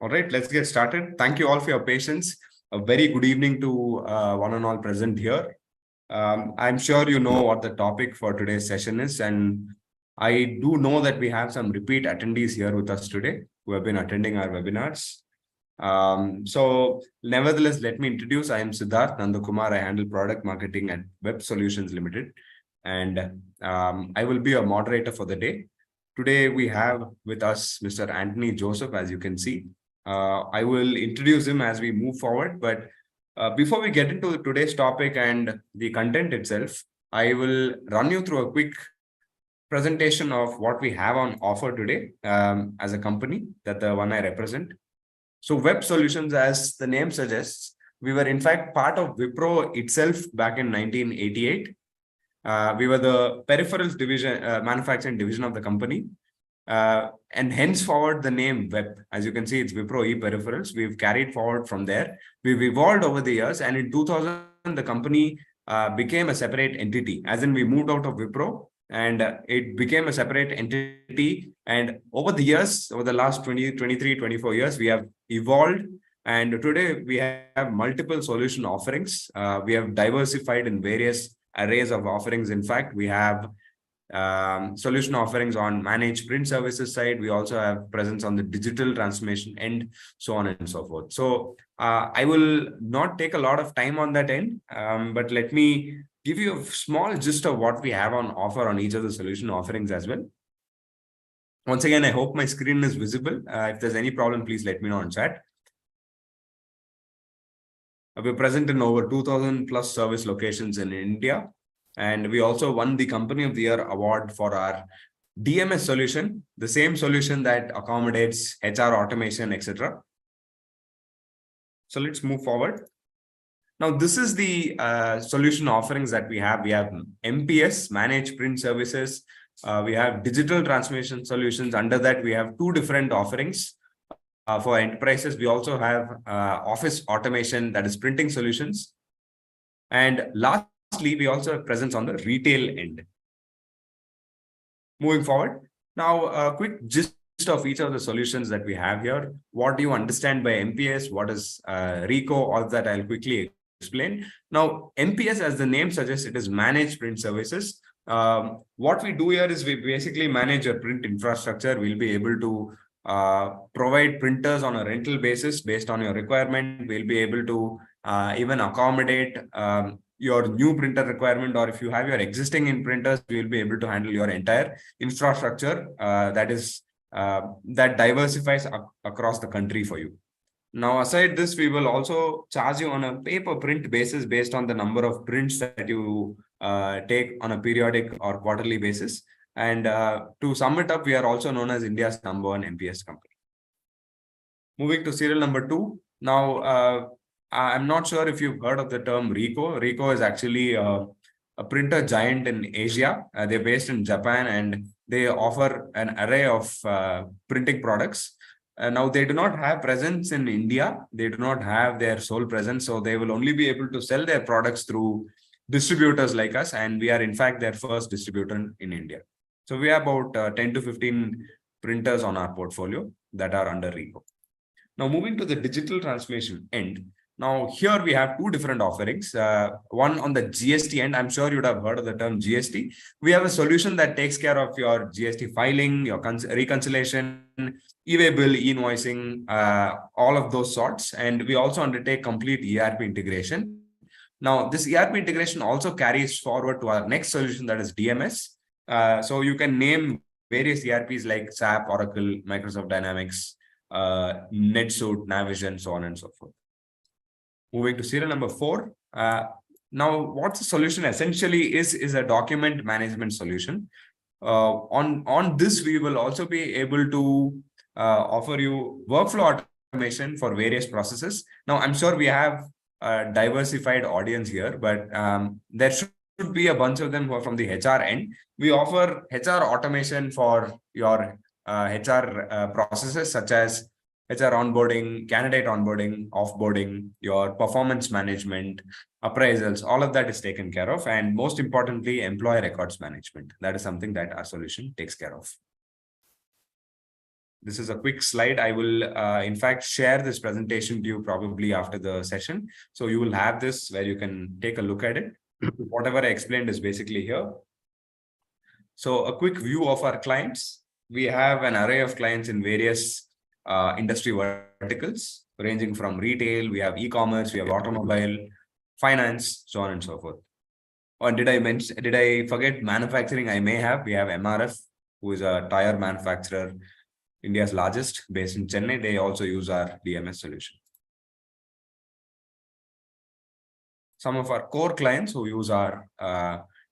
All right, let's get started. Thank you all for your patience. A very good evening to one and all present here. I'm sure you know what the topic for today's session is, and I do know that we have some repeat attendees here with us today who have been attending our webinars. Nevertheless, let me introduce. I am Siddharth Nandakumar. I handle product marketing at Web Solutions Limited, and I will be your moderator for the day. Today, we have with us Mr. Anthony Joseph, as you can see. I will introduce him as we move forward, but before we get into today's topic and the content itself, I will run you through a quick presentation of what we have on offer today as a company, that the one I represent. So Web Solutions, as the name suggests, we were in fact part of Wipro itself back in 1988. We were the peripherals division, manufacturing division of the company. And henceforward, the name Web, as you can see, it's Wipro e-Peripherals. We've carried forward from there. We've evolved over the years. And in 2000, the company became a separate entity, as in we moved out of Wipro and it became a separate entity. And over the years, over the last 23, 24 years, we have evolved. And today we have multiple solution offerings. We have diversified in various arrays of offerings. In fact, we have solution offerings on managed print services side. We also have presence on the digital transformation end, so on and so forth. So I will not take a lot of time on that end, but let me give you a small gist of what we have on offer on each of the solution offerings as well. Once again, I hope my screen is visible. If there's any problem, please let me know in chat. We're present in over 2,000 plus service locations in India. And we also won the Company of the Year award for our DMS solution, the same solution that accommodates HR automation, etc. So let's move forward. Now, this is the solution offerings that we have. We have MPS, Managed Print Services. We have digital transformation solutions. Under that, we have two different offerings. For enterprises, we also have office automation, that is printing solutions. And lastly, we also have presence on the retail end. Moving forward, now a quick gist of each of the solutions that we have here. What do you understand by MPS? What is RICO? All of that I'll quickly explain. Now, MPS, as the name suggests, it is Managed Print Services. What we do here is we basically manage a print infrastructure. We'll be able to provide printers on a rental basis based on your requirement. We'll be able to even accommodate your new printer requirement, or if you have your existing in printers, we will be able to handle your entire infrastructure that diversifies across the country for you. Now, aside this, we will also charge you on a pay-per-print basis based on the number of prints that you take on a periodic or quarterly basis. And to sum it up, we are also known as India's #1 MPS company. Moving to serial number 2. Now, I'm not sure if you've heard of the term RICO. RICO is actually a printer giant in Asia. They're based in Japan and they offer an array of printing products. Now, they do not have presence in India. They do not have their sole presence. So they will only be able to sell their products through distributors like us. And we are, in fact, their first distributor in India. So we have about 10 to 15 printers on our portfolio that are under RICO. Now, moving to the digital transformation end. Now, here we have two different offerings. One on the GST end. I'm sure you'd have heard of the term GST. We have a solution that takes care of your GST filing, your reconciliation, e-way bill, e-invoicing, all of those sorts. And we also undertake complete ERP integration. Now, this ERP integration also carries forward to our next solution, that is DMS. So you can name various ERPs like SAP, Oracle, Microsoft Dynamics, NetSuite, Navision, so on and so forth. Moving to serial number 4. Now, what the solution essentially is a document management solution. On this, we will also be able to offer you workflow automation for various processes. Now, I'm sure we have a diversified audience here, but there should be a bunch of them who are from the HR end. We offer HR automation for your HR processes, such as HR onboarding, candidate onboarding, offboarding, your performance management, appraisals, all of that is taken care of. And most importantly, employee records management. That is something that our solution takes care of. This is a quick slide. I will, in fact, share this presentation to you probably after the session. So you will have this where you can take a look at it. Whatever I explained is basically here. So a quick view of our clients. We have an array of clients in various industry verticals, ranging from retail, we have e-commerce, we have automobile, finance, so on and so forth. Or did I forget manufacturing? I may have. We have MRF, who is a tire manufacturer, India's largest, based in Chennai. They also use our DMS solution. Some of our core clients who use our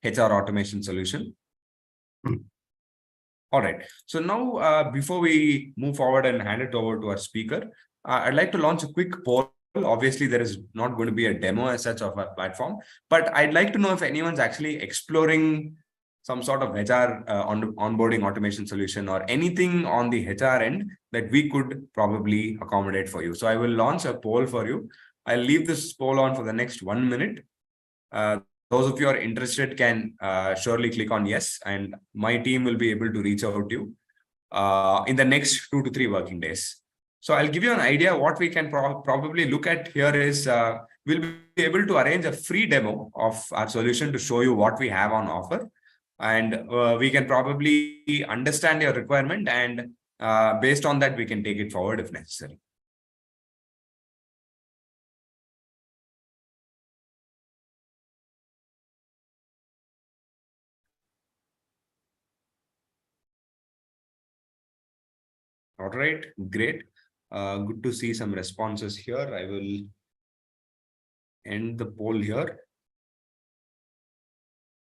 HR automation solution. All right. So now, before we move forward and hand it over to our speaker, I'd like to launch a quick poll. Obviously, there is not going to be a demo as such of our platform, but I'd like to know if anyone's actually exploring some sort of HR onboarding automation solution or anything on the HR end that we could probably accommodate for you. So I will launch a poll for you. I'll leave this poll on for the next 1 minute. Those of you who are interested can surely click on yes, and my team will be able to reach out to you in the next 2 to 3 working days. So I'll give you an idea. What we can probably look at here is we'll be able to arrange a free demo of our solution to show you what we have on offer. And we can probably understand your requirement, and based on that, we can take it forward if necessary. All right, great. Good to see some responses here. I will end the poll here.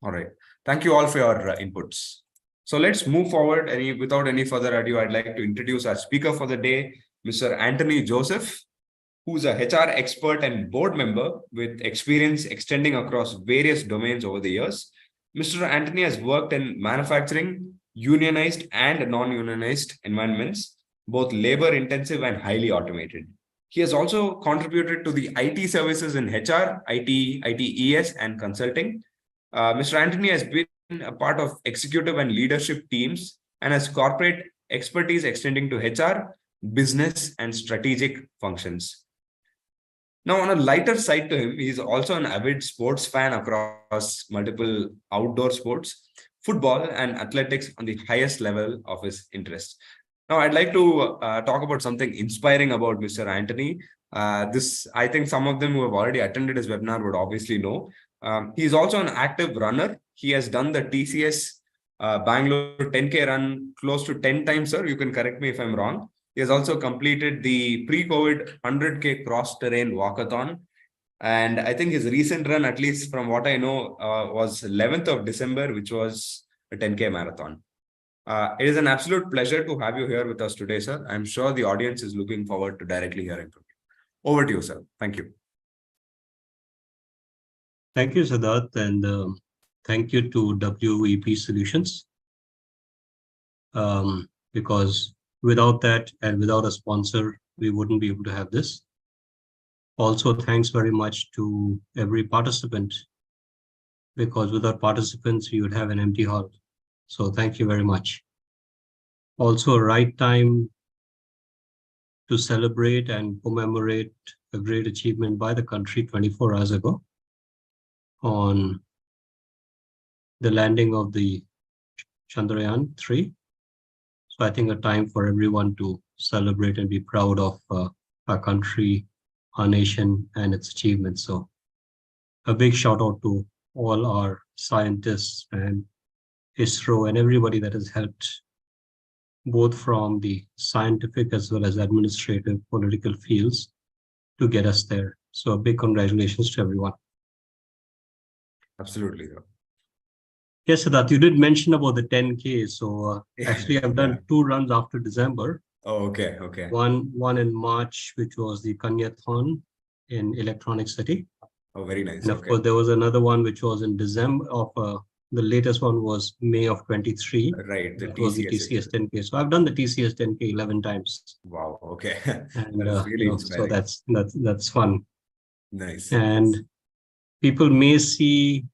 All right. Thank you all for your inputs. So let's move forward. Without any further ado, I'd like to introduce our speaker for the day, Mr. Anthony Joseph, who's a HR expert and board member with experience extending across various domains over the years. Mr. Anthony has worked in manufacturing, unionized and non-unionized environments, both labor-intensive and highly automated. He has also contributed to the IT services in HR, ITES, and consulting. Mr. Anthony has been a part of executive and leadership teams and has corporate expertise extending to HR, business, and strategic functions. Now, on a lighter side to him, he's also an avid sports fan across multiple outdoor sports, football, and athletics on the highest level of his interest. Now, I'd like to talk about something inspiring about Mr. Anthony. I think some of them who have already attended his webinar would obviously know. He's also an active runner. He has done the TCS Bangalore 10K run close to 10 times, sir. You can correct me if I'm wrong. He has also completed the pre-COVID 100K cross-terrain walkathon. And I think his recent run, at least from what I know, was 11th of December, which was a 10K marathon. It is an absolute pleasure to have you here with us today, sir. I'm sure the audience is looking forward to directly hearing from you. Over to you, sir. Thank you. Thank you, Siddharth, and thank you to WEP Solutions. Because without that and without a sponsor, we wouldn't be able to have this. Also, thanks very much to every participant, because without participants, you would have an empty hall. So thank you very much. Also, right time to celebrate and commemorate a great achievement by the country 24 hours ago on the landing of the Chandrayaan-3. So I think a time for everyone to celebrate and be proud of our country, our nation, and its achievements. So a big shout out to all our scientists and ISRO and everybody that has helped, both from the scientific as well as administrative, political fields, to get us there. So a big congratulations to everyone. Absolutely. Yes, Siddharth, you did mention about the 10K. So actually, I've done 2 runs after December. Oh, okay, okay. One in March, which was the Kanyathon in Electronic City. Oh, very nice. And of course, there was another one which was in December of the latest one was May of 23. Right, the TCS 10K. So I've done the TCS 10K 11 times. Wow, okay. And that is really inspiring. So that's fun. Nice. And people may see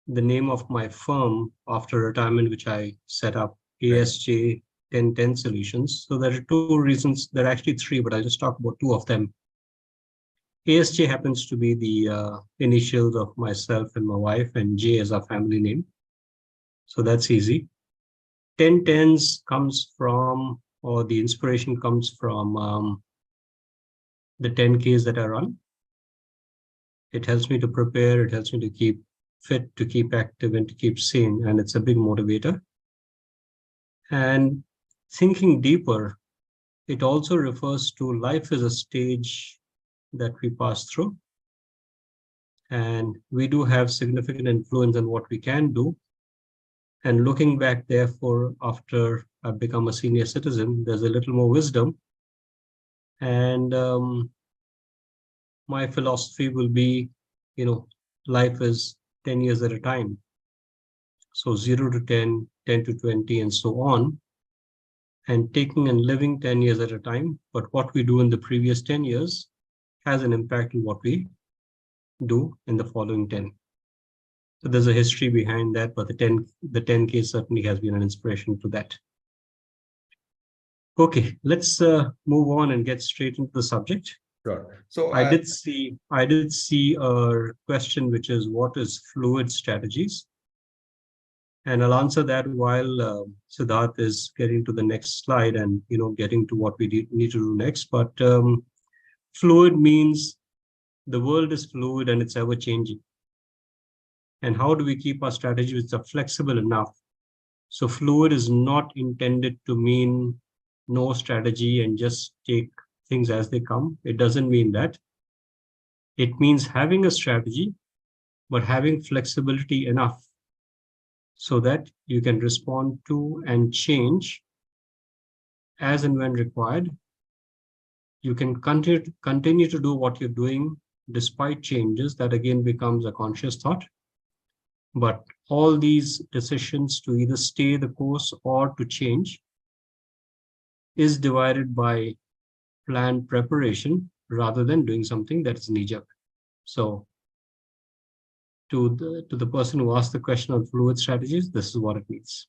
the name of my firm after retirement, which I set up, ASJ 10-10 solutions. So there are two reasons. There are actually three, but I'll just talk about two of them. ASJ happens to be the initials of myself and my wife, and J is our family name. So that's easy. 10-10s comes from, or the inspiration comes from the 10Ks that I run. It helps me to prepare, it helps me to keep fit, to keep active, and to keep sane, and it's a big motivator. And thinking deeper, it also refers to life as a stage that we pass through. And we do have significant influence on what we can do. And looking back, therefore, after I've become a senior citizen, there's a little more wisdom. And my philosophy will be, life is 10 years at a time. So 0 to 10, 10 to 20, and so on. And taking and living 10 years at a time. But what we do in the previous 10 years has an impact on what we do in the following 10. So there's a history behind that, but the 10K certainly has been an inspiration to that. Okay, let's move on and get straight into the subject. Sure. So I did see a question, which is, what is fluid strategies? And I'll answer that while Siddharth is getting to the next slide and getting to what we need to do next. But fluid means the world is fluid and it's ever changing. And how do we keep our strategies flexible enough? So fluid is not intended to mean no strategy and just take things as they come. It doesn't mean that. It means having a strategy, but having flexibility enough so that you can respond to and change as and when required. You can continue to do what you're doing despite changes. That again becomes a conscious thought. But all these decisions to either stay the course or to change is divided by planned preparation rather than doing something that is knee-jerk. So to the person who asked the question on fluid strategies, this is what it means.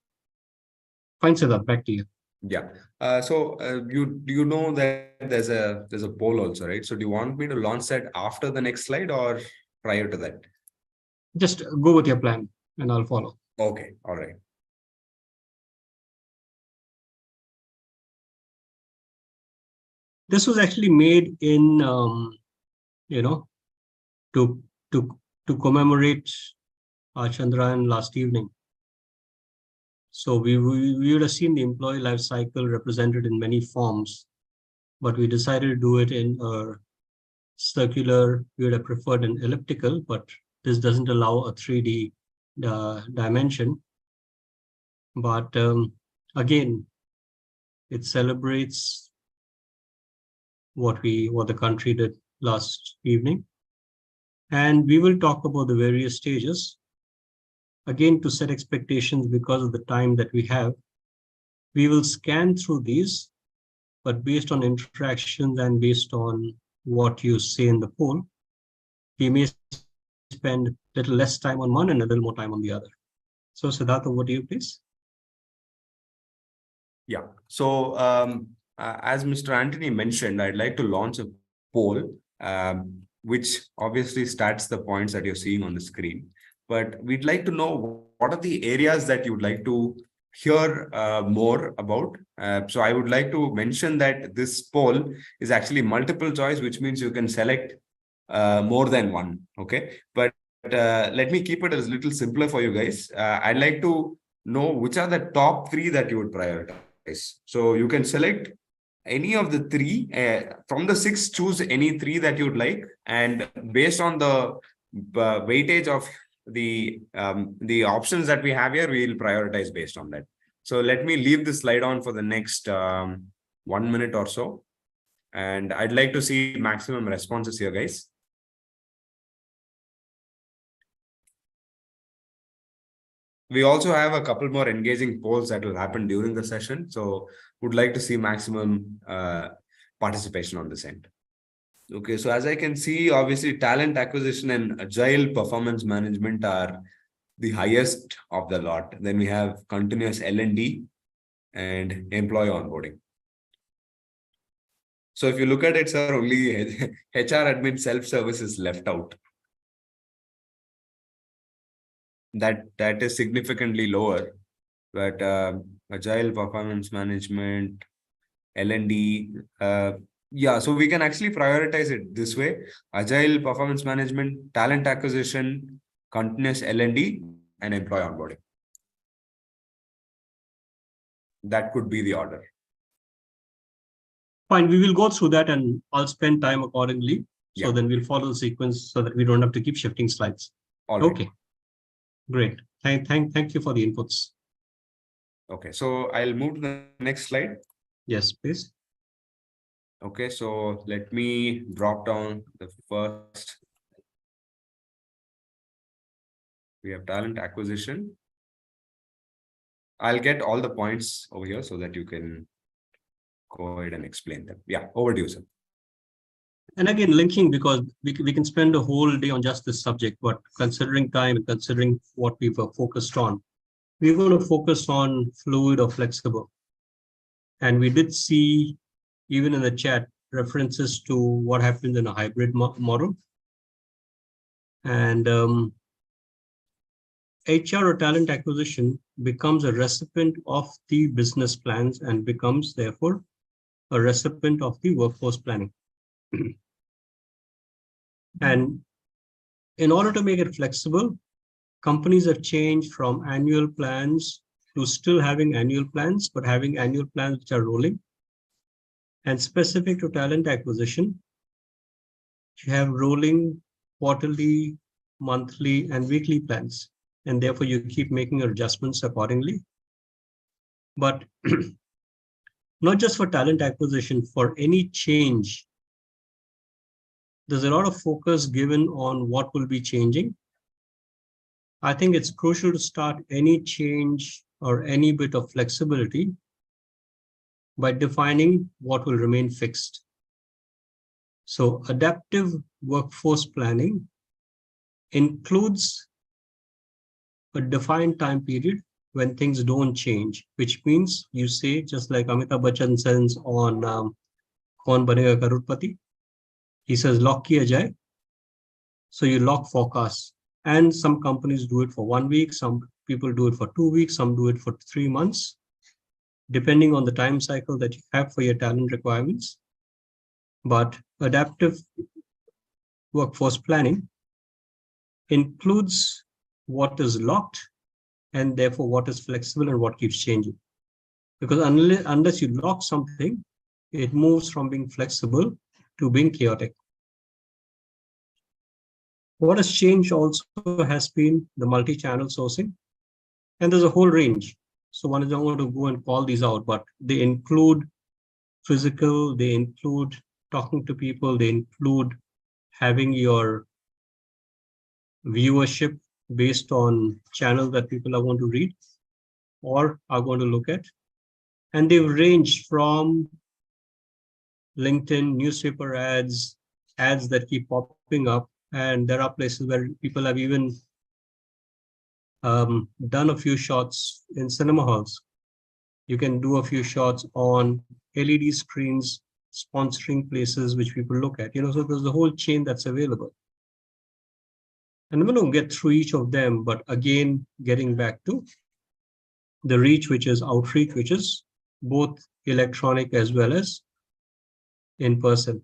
Fine, Siddharth, back to you. Yeah. You know that there's a poll also, right? So do you want me to launch that after the next slide or prior to that? Just go with your plan and I'll follow. Okay. All right. This was actually made in, to commemorate our Chandrayaan last evening. So we would have seen the employee life cycle represented in many forms, but we decided to do it in a circular. We would have preferred an elliptical, but this doesn't allow a 3D dimension. But again, it celebrates what the country did last evening. And we will talk about the various stages. Again, to set expectations because of the time that we have, we will scan through these, but based on interactions and based on what you say in the poll, we may spend a little less time on one and a little more time on the other. So Siddharth, over to you, please. Yeah. So as Mr. Anthony mentioned, I'd like to launch a poll, which obviously starts the points that you're seeing on the screen. But we'd like to know what are the areas that you would like to hear more about. So I would like to mention that this poll is actually multiple choice, which means you can select more than one. Okay. But let me keep it a little simpler for you guys. I'd like to know which are the top 3 that you would prioritize. So you can select any of the 3 from the 6, choose any 3 that you'd like, and based on the weightage of the options that we have here, we'll prioritize based on that. So let me leave this slide on for the next 1 minute or so, and I'd like to see maximum responses here, guys. We also have a couple more engaging polls that will happen during the session. So would like to see maximum participation on this end. Okay, so as I can see, obviously talent acquisition and agile performance management are the highest of the lot. Then we have continuous L&D, and employee onboarding. So if you look at it, sir, only HR admin self-service is left out. That is significantly lower, but agile performance management, L&D, yeah, so we can actually prioritize it this way: agile performance management, talent acquisition, continuous L&D, and employee onboarding. That could be the order. Fine, we will go through that and I'll spend time accordingly. So Yeah. then we'll follow the sequence so that we don't have to keep shifting slides. All right. Okay, great. Thank you for the inputs. Okay, so I'll move to the next slide. Yes, please. Okay, so let me drop down the first. We have talent acquisition. I'll get all the points over here so that you can go ahead and explain them. Yeah, over to you, sir. And again, linking, because we can spend a whole day on just this subject, but considering time and considering what we were focused on, we're going to focus on fluid or flexible. And we did see, even in the chat, references to what happens in a hybrid model. And HR or talent acquisition becomes a recipient of the business plans and becomes, therefore, a recipient of the workforce planning. And in order to make it flexible, companies have changed from annual plans to still having annual plans, but having annual plans which are rolling. And specific to talent acquisition, you have rolling quarterly, monthly, and weekly plans. And therefore, you keep making adjustments accordingly. But not just for talent acquisition, for any change, there's a lot of focus given on what will be changing. I think it's crucial to start any change or any bit of flexibility by defining what will remain fixed. So adaptive workforce planning includes a defined time period when things don't change, which means you say, just like Amitabh Bachchan says on Kaun Banega Crorepati, he says, lock kiya jaye. So you lock forecasts. And some companies do it for 1 week, some people do it for 2 weeks, some do it for 3 months, depending on the time cycle that you have for your talent requirements. But adaptive workforce planning includes what is locked and therefore what is flexible and what keeps changing. Because unless you lock something, it moves from being flexible to being chaotic. What has changed also has been the multi-channel sourcing. And there's a whole range. So one is not going to go and call these out, but they include physical, they include talking to people, they include having your viewership based on channels that people are going to read or are going to look at. And they've ranged from LinkedIn, newspaper ads, ads that keep popping up. And there are places where people have even done a few shots in cinema halls. You can do a few shots on LED screens, sponsoring places which people look at. So there's a whole chain that's available. And I'm going to get through each of them, but again, getting back to the reach, which is outreach, which is both electronic as well as in person.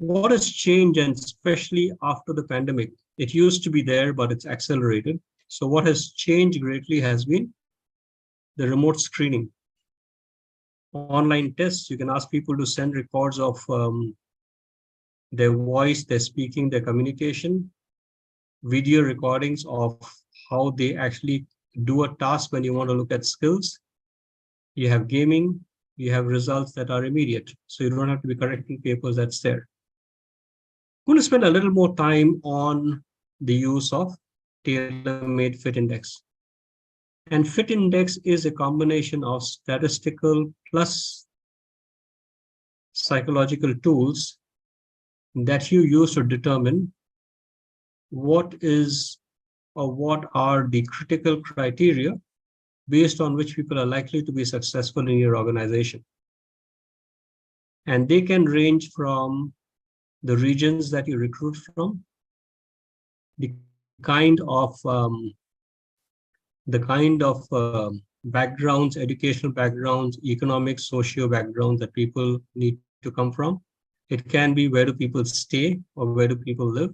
What has changed, and especially after the pandemic, it used to be there, but it's accelerated. So what has changed greatly has been the remote screening. Online tests, you can ask people to send records of their voice, their speaking, their communication, video recordings of how they actually do a task when you want to look at skills. You have gaming, you have results that are immediate. So you don't have to be correcting papers, that's there. I'm going to spend a little more time on the use of tailor-made fit index. And fit index is a combination of statistical plus psychological tools that you use to determine what is or what are the critical criteria based on which people are likely to be successful in your organization. And they can range from the regions that you recruit from, the kind of backgrounds, educational backgrounds, economic, socio backgrounds that people need to come from. It can be where do people stay or where do people live,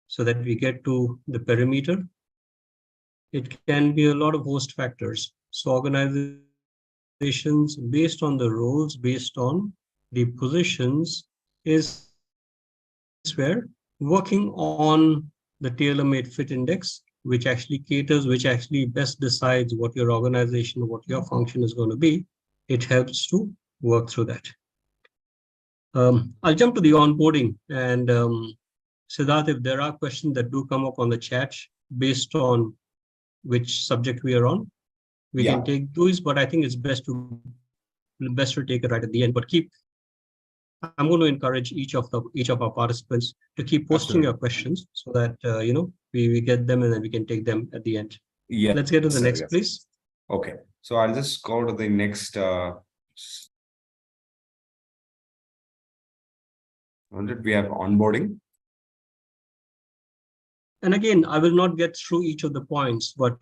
so that we get to the perimeter. It can be a lot of host factors. So organizations, based on the roles, based on the positions, is where working on the tailor-made fit index, which actually caters, which actually best decides what your organization, what your function is going to be. It helps to work through that. I'll jump to the onboarding, and Siddharth, if there are questions that do come up on the chat based on which subject we are on, we can take those, but I think it's best to take it right at the end. But I'm going to encourage each of our participants to keep posting your questions so that we get them and then we can take them at the end. Yeah. Let's get to the next, please. Okay. So I'll just go to the next. We have onboarding. And again, I will not get through each of the points, but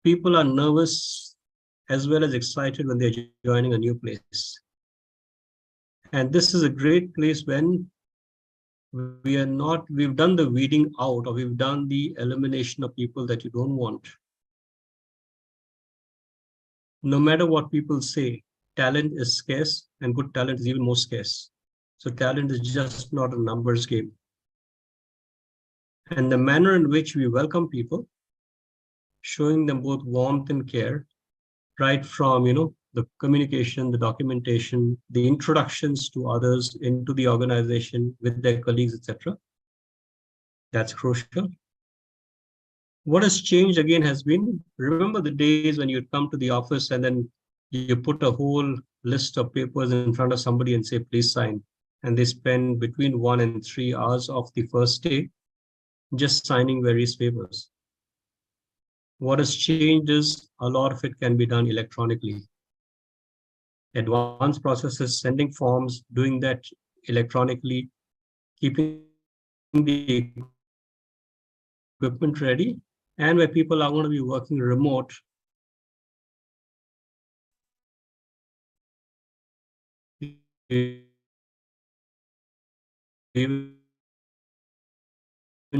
people are nervous as well as excited when they're joining a new place. And this is a great place when we've done the weeding out, or we've done the elimination of people that you don't want. No matter what people say, talent is scarce and good talent is even more scarce. So talent is just not a numbers game. And the manner in which we welcome people, showing them both warmth and care, right from the communication, the documentation, the introductions to others into the organization with their colleagues, etc. That's crucial. What has changed again has been, remember the days when you'd come to the office and then you put a whole list of papers in front of somebody and say, please sign. And they spend between 1 and 3 hours of the first day just signing various papers. What has changed is a lot of it can be done electronically. Advanced processes, sending forms, doing that electronically, keeping the equipment ready, and where people are going to be working remote,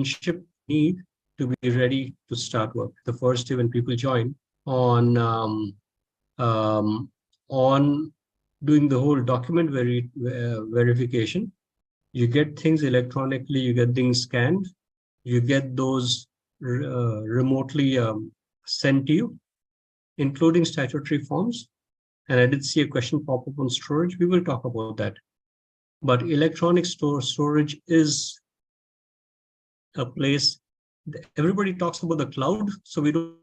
ship need to be ready to start work. The first day when people join on doing the whole document verification, you get things electronically, you get things scanned, you get those remotely sent to you, including statutory forms. And I did see a question pop up on storage. We will talk about that. But electronic storage is a place. Everybody talks about the cloud, so we don't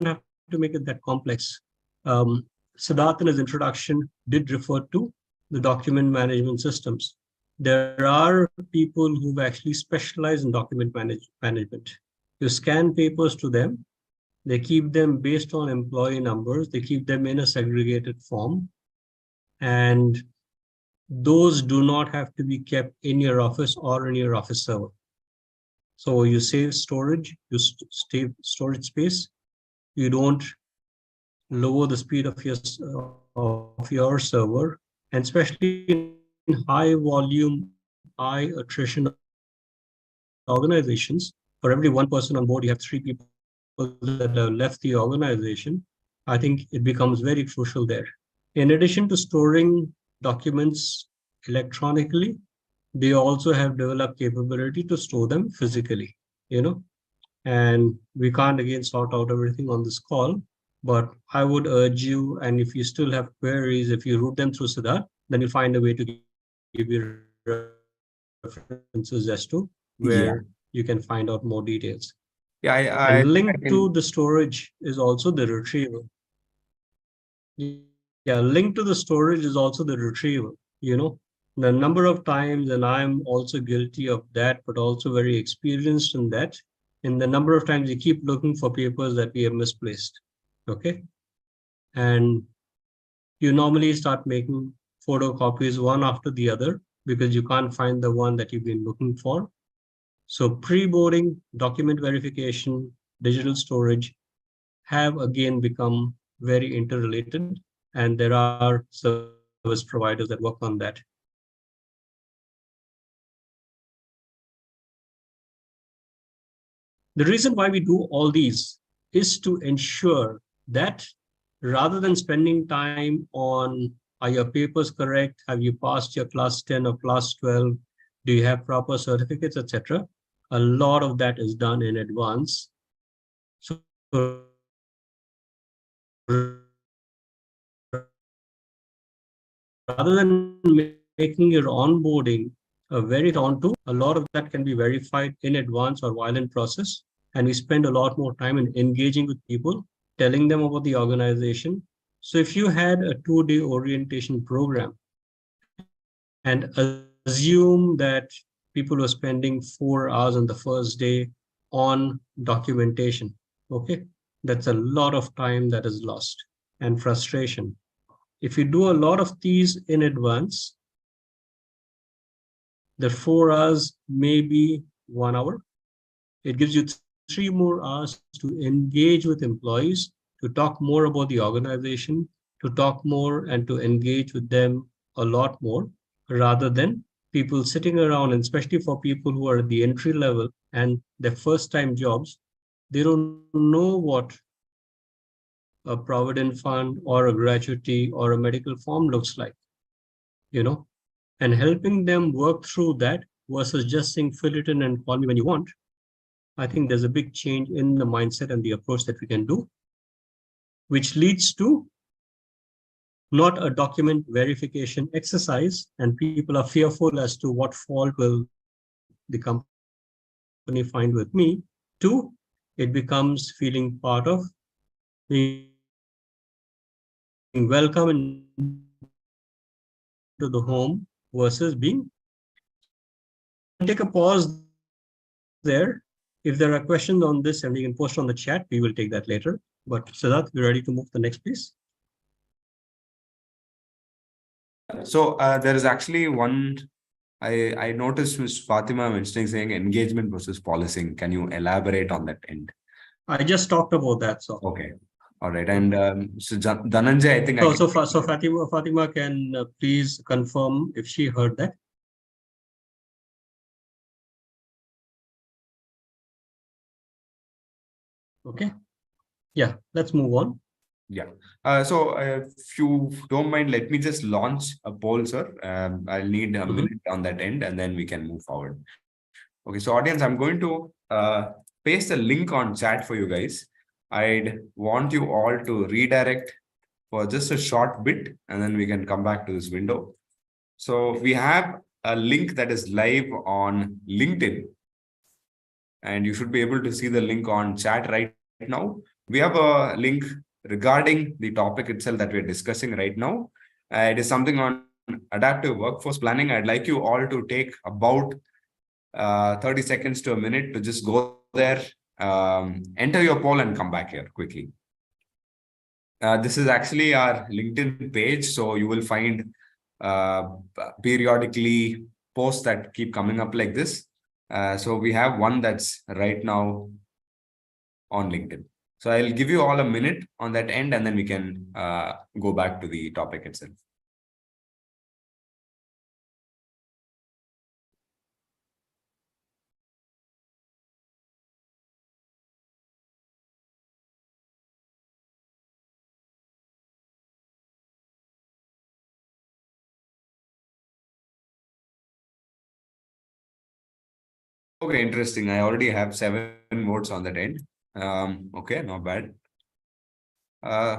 have to make it that complex. Siddharth in his introduction did refer to the document management systems. There are people who've actually specialized in document management. You scan papers to them, they keep them based on employee numbers, they keep them in a segregated form, and those do not have to be kept in your office or in your office server. So you save storage, you save storage space, you don't lower the speed of your server, and especially in high volume, high attrition organizations, for every one person on board, you have 3 people that have left the organization. I think it becomes very crucial there. In addition to storing documents electronically, they also have developed capability to store them physically, and we can't again sort out everything on this call, but I would urge you, and if you still have queries, if you route them through Siddharth, then you'll find a way to give you references as to where you can find out more details. And linked to the storage is also the retrieval. Yeah, linked to the storage is also the retrieval. The number of times, and I'm also guilty of that, but also very experienced in that, in the number of times we keep looking for papers that we have misplaced. Okay. And you normally start making photocopies one after the other because you can't find the one that you've been looking for. So pre-boarding, document verification, digital storage have again become very interrelated, and there are service providers that work on that. The reason why we do all these is to ensure that rather than spending time on are your papers correct, have you passed your class 10 or class 12, do you have proper certificates, etc., a lot of that is done in advance. So rather than making your onboarding a very onto, a lot of that can be verified in advance or while in process. And we spend a lot more time in engaging with people, telling them about the organization. So if you had a 2-day orientation program and assume that people were spending 4 hours on the first day on documentation, okay, that's a lot of time that is lost and frustration. If you do a lot of these in advance, the 4 hours may be 1 hour. It gives you 3 more hours to engage with employees, to talk more about the organization, to talk more and to engage with them a lot more, rather than people sitting around, and especially for people who are at the entry level and their first time jobs, they don't know what a provident fund or a gratuity or a medical form looks like, you know, and helping them work through that versus just saying fill it in and call me when you want. I think there's a big change in the mindset and the approach that we can do, which leads to not a document verification exercise, and people are fearful as to what fault will the company find with me. Two, it becomes feeling part of, being welcome into the home versus being So I'll take a pause there. If there are questions on this and you can post on the chat, we will take that later. But Siddharth, we're ready to move to the next, please. So there is actually one. I noticed Ms. Fatima mentioning saying engagement versus policing. Can you elaborate on that end? I just talked about that. So Okay. All right. And so Dhananjay, I think I can. so Fatima can please confirm if she heard that. Okay. Yeah, let's move on. Yeah. So if you don't mind, let me just launch a poll, sir. I'll need a minute on that end, and then we can move forward. Okay. So audience, I'm going to paste a link on chat for you guys. I'd want you all to redirect for just a short bit, and then we can come back to this window. So we have a link that is live on LinkedIn, and you should be able to see the link on chat right now. We have a link regarding the topic itself that we're discussing right now. It is something on adaptive workforce planning. I'd like you all to take about 30 seconds to a minute to just go there, enter your poll, and come back here quickly. This is actually our LinkedIn page, so you will find periodically posts that keep coming up like this. So we have one that's right now on LinkedIn. So I'll give you all a minute on that end, and then we can go back to the topic itself. Okay, interesting. I already have 7 votes on that end. Okay, not bad.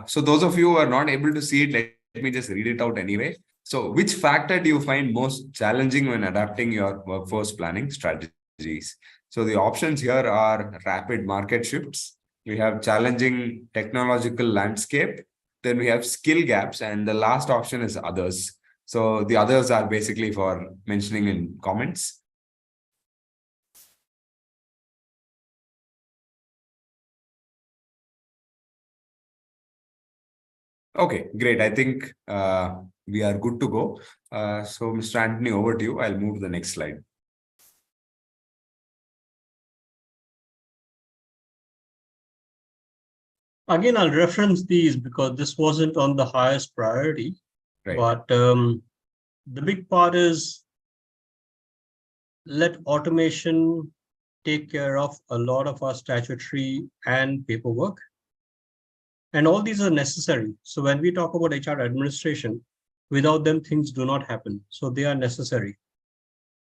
So those of you who are not able to see it, let me just read it out anyway. So which factor do you find most challenging when adapting your workforce planning strategies? So the options here are rapid market shifts. We have challenging technological landscape. Then we have skill gaps. And the last option is others. So the others are basically for mentioning in comments. Okay, great. I think we are good to go. So, Mr. Anthony, over to you. I'll move to the next slide. Again, I'll reference these because this wasn't on the highest priority, Right. but the big part is let automation take care of a lot of our statutory and paperwork. And all these are necessary. So when we talk about HR administration, without them, things do not happen. So they are necessary.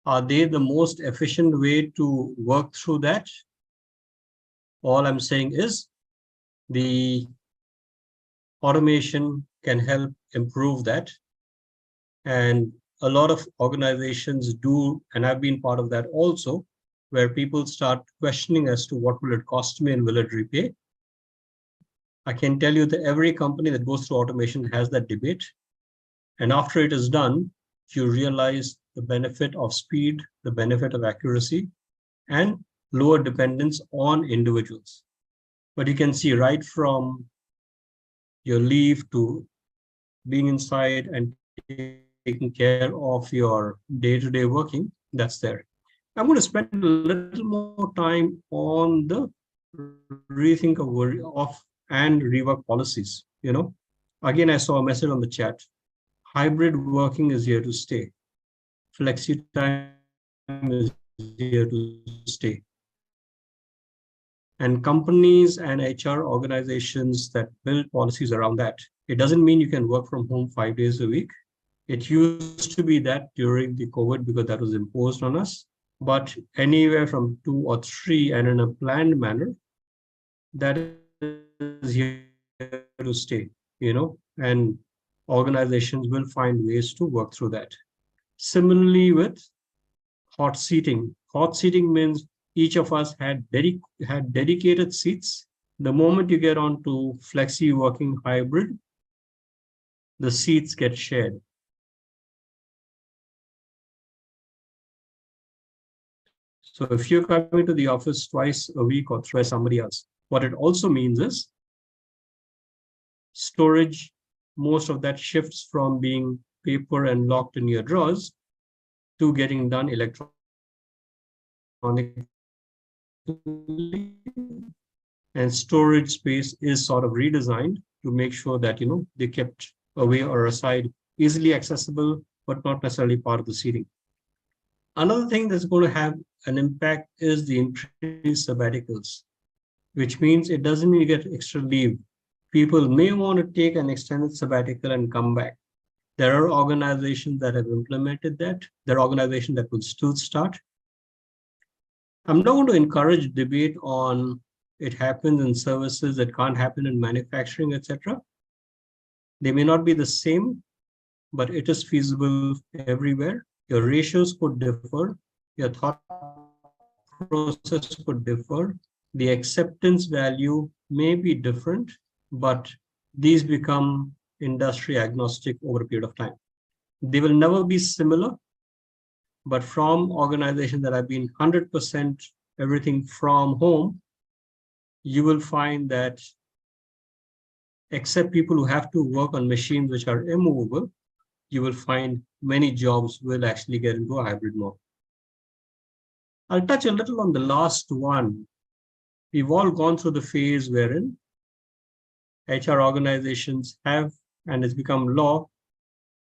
Are they the most efficient way to work through that? All I'm saying is the automation can help improve that. And a lot of organizations do, and I've been part of that also, where people start questioning as to what will it cost me and will it repay? I can tell you that every company that goes through automation has that debate. And after it is done, you realize the benefit of speed, the benefit of accuracy, and lower dependence on individuals. But you can see right from your leave to being inside and taking care of your day-to-day working, that's there. I'm going to spend a little more time on the rethink of and rework policies. Again, I saw a message on the chat. Hybrid working is here to stay. Flexi time is here to stay. And companies and HR organizations that build policies around that, it doesn't mean you can work from home 5 days a week. It used to be that during the COVID because that was imposed on us, but anywhere from 2 or 3 and in a planned manner, that is here to stay, and organizations will find ways to work through that. Similarly with hot seating. Hot seating means each of us had dedicated seats. The moment you get onto flexi working hybrid, the seats get shared. So if you're coming to the office twice a week or thrice somebody else, what it also means is storage, most of that shifts from being paper and locked in your drawers to getting done electronically. And storage space is sort of redesigned to make sure that, they kept away or aside, easily accessible, but not necessarily part of the seating. Another thing that's going to have an impact is the increased sabbaticals, which means it doesn't mean you get extra leave. People may want to take an extended sabbatical and come back. There are organizations that have implemented that. There are organizations that will still start. I'm not going to encourage debate on it happens in services that can't happen in manufacturing, etc. They may not be the same, but it is feasible everywhere. Your ratios could differ. Your thought process could differ. The acceptance value may be different, but these become industry agnostic over a period of time. They will never be similar, but from organizations that have been 100% everything from home, you will find that except people who have to work on machines which are immovable, you will find many jobs will actually get into a hybrid mode. I'll touch a little on the last one. We've all gone through the phase wherein HR organizations have, and it's become law,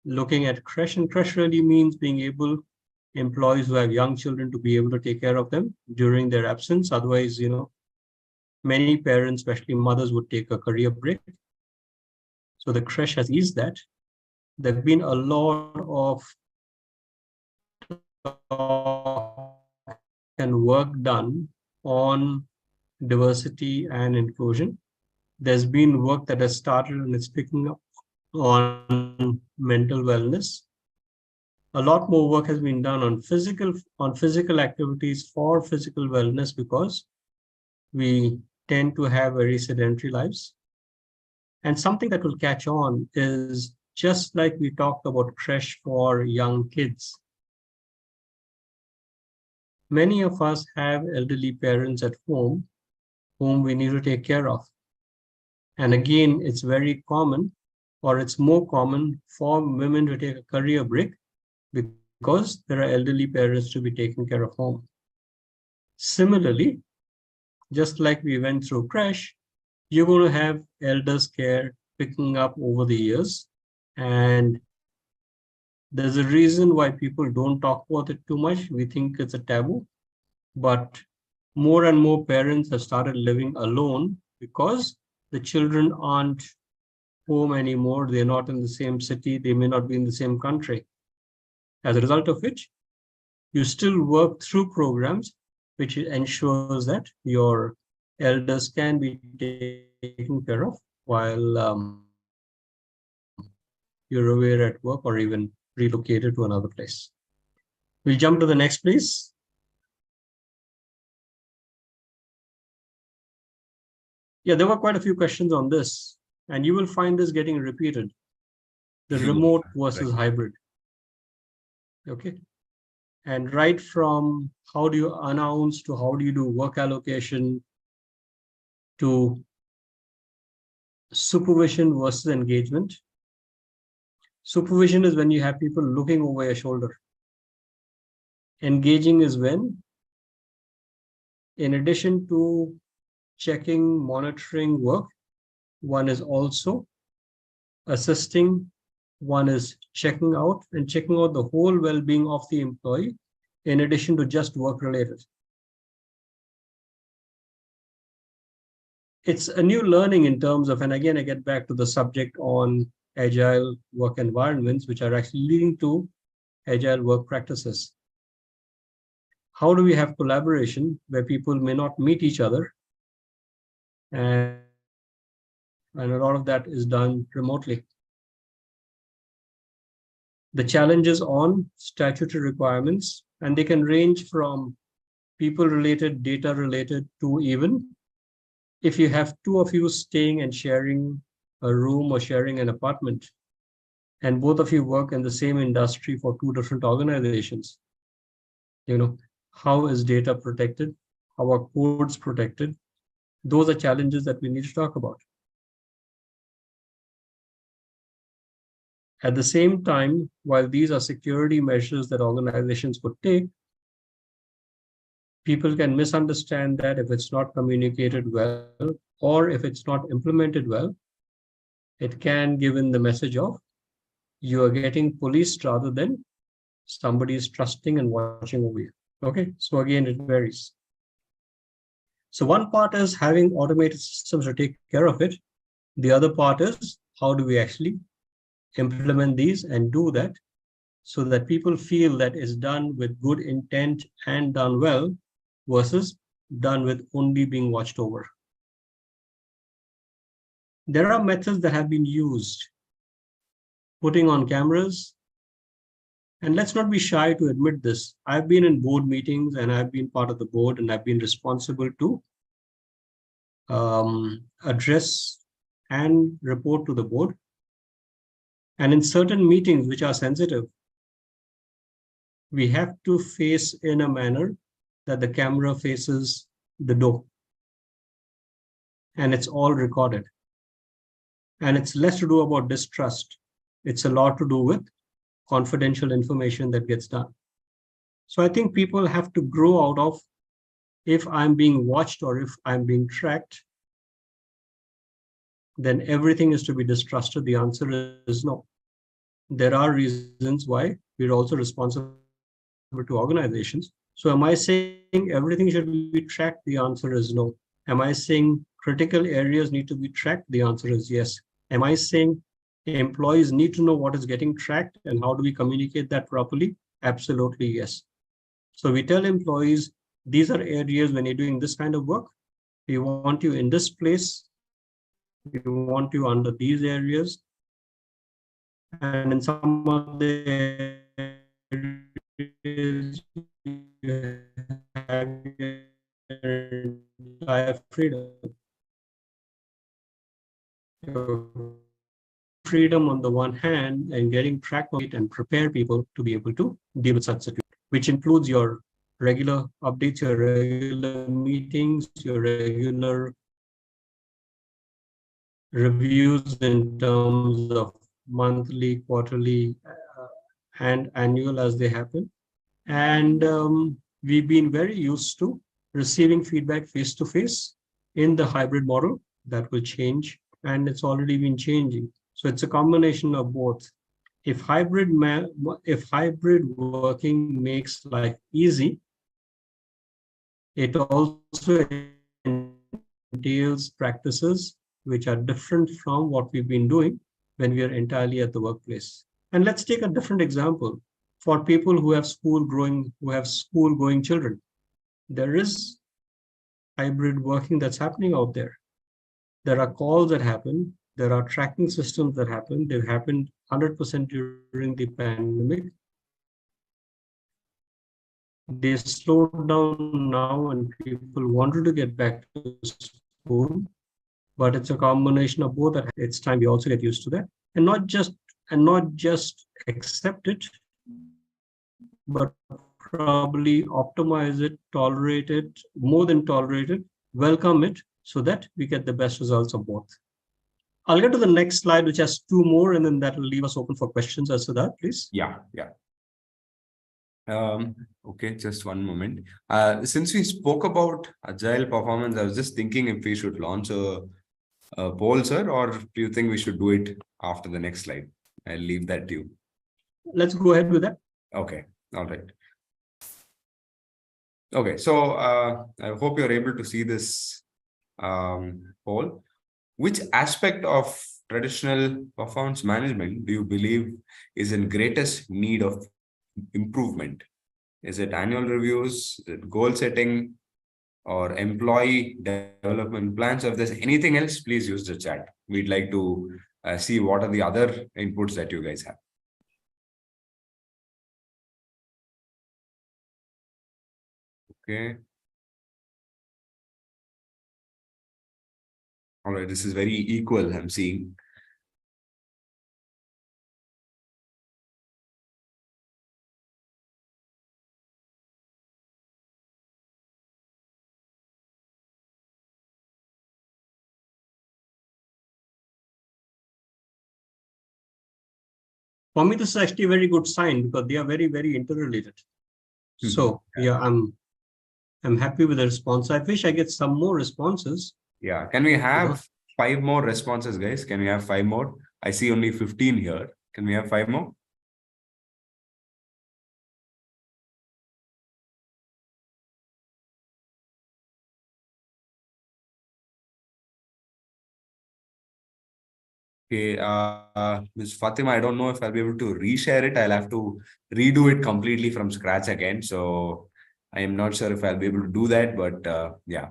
looking at creche. And creche really means being able, employees who have young children, to be able to take care of them during their absence. Otherwise, many parents, especially mothers, would take a career break. So the creche has eased that. There have been a lot of and work done on diversity and inclusion. There's been work that has started and it's picking up on mental wellness. A lot more work has been done on physical activities for physical wellness because we tend to have very sedentary lives. And something that will catch on is just like we talked about creche for young kids. Many of us have elderly parents at home whom we need to take care of. And again, it's very common or it's more common for women to take a career break because there are elderly parents to be taken care of home. Similarly, just like we went through crash, you're going to have elders care picking up over the years. And there's a reason why people don't talk about it too much. We think it's a taboo, but more and more parents have started living alone because the children aren't home anymore. They're not in the same city. They may not be in the same country. As a result of which, you still work through programs which ensures that your elders can be taken care of while you're away at work or even relocated to another place. We'll jump to the next, please. Yeah, there were quite a few questions on this, and you will find this getting repeated. The remote versus hybrid. Okay. And right from how do you announce to how do you do work allocation to supervision versus engagement. Supervision is when you have people looking over your shoulder. Engaging is when, in addition to checking, monitoring work, one is also assisting, one is checking out the whole well-being of the employee, in addition to just work-related. It's a new learning in terms of, and again, I get back to the subject on agile work environments, which are actually leading to agile work practices. How do we have collaboration where people may not meet each other? And a lot of that is done remotely. The challenges on statutory requirements, and they can range from people-related, data-related, to even if you have two of you staying and sharing a room or sharing an apartment, and both of you work in the same industry for two different organizations, how is data protected? How are codes protected? Those are challenges that we need to talk about. At the same time, while these are security measures that organizations could take, people can misunderstand that if it's not communicated well, or if it's not implemented well, it can give in the message of you are getting policed rather than somebody is trusting and watching over you. Okay, so again, it varies. So one part is having automated systems to take care of it. The other part is how do we actually implement these and do that so that people feel that it's done with good intent and done well versus done with only being watched over. There are methods that have been used, putting on cameras, and let's not be shy to admit this. I've been in board meetings and I've been part of the board and I've been responsible to address and report to the board. And in certain meetings which are sensitive, we have to face in a manner that the camera faces the door. And it's all recorded. And it's less to do about distrust. It's a lot to do with confidential information that gets done. So I think people have to grow out of, if I'm being watched or if I'm being tracked, then everything is to be distrusted. The answer is no. There are reasons why we're also responsible to organizations. So am I saying everything should be tracked? The answer is no. Am I saying critical areas need to be tracked? The answer is yes. Am I saying employees need to know what is getting tracked and how do we communicate that properly? Absolutely yes. So we tell employees, these are areas when you're doing this kind of work, we want you in this place, we want you under these areas, and in some other areas, you have your entire freedom. Freedom on the one hand and getting tracked on it and prepare people to be able to deal with such situations, which includes your regular updates, your regular meetings, your regular reviews in terms of monthly, quarterly, and annual as they happen. And we've been very used to receiving feedback face to face. In the hybrid model. That will change, and it's already been changing. So it's a combination of both. If hybrid working makes life easy, it also entails practices which are different from what we've been doing when we are entirely at the workplace. And let's take a different example. For people who have school going children, there is hybrid working that's happening out there. There are calls that happen. There are tracking systems that happen. They've happened 100% during the pandemic. They slowed down now and people wanted to get back to school, but it's a combination of both. It's time we also get used to that, and not just accept it, but probably optimize it, tolerate it, more than tolerate it, welcome it, so that we get the best results of both. I'll get to the next slide, which has two more, and then that will leave us open for questions as to that, please. Yeah. Okay, just one moment. Since we spoke about agile performance, I was just thinking if we should launch a poll, sir, or do you think we should do it after the next slide? I'll leave that to you. Let's go ahead with that. Okay, all right. Okay, so I hope you're able to see this poll. Which aspect of traditional performance management do you believe is in greatest need of improvement? Is it annual reviews, is it goal setting, or employee development plans? So if there's anything else, please use the chat. We'd like to see what are the other inputs that you guys have. Okay. All right, this is very equal, I'm seeing. For me, this is actually a very good sign because they are very, very interrelated. So yeah, I'm happy with the response. I wish I get some more responses. Yeah, can we have 5 more responses, guys? Can we have 5 more? I see only 15 here. Can we have 5 more? Okay, Ms. Fatima, I don't know if I'll be able to reshare it. I'll have to redo it completely from scratch again. So I am not sure if I'll be able to do that, but yeah.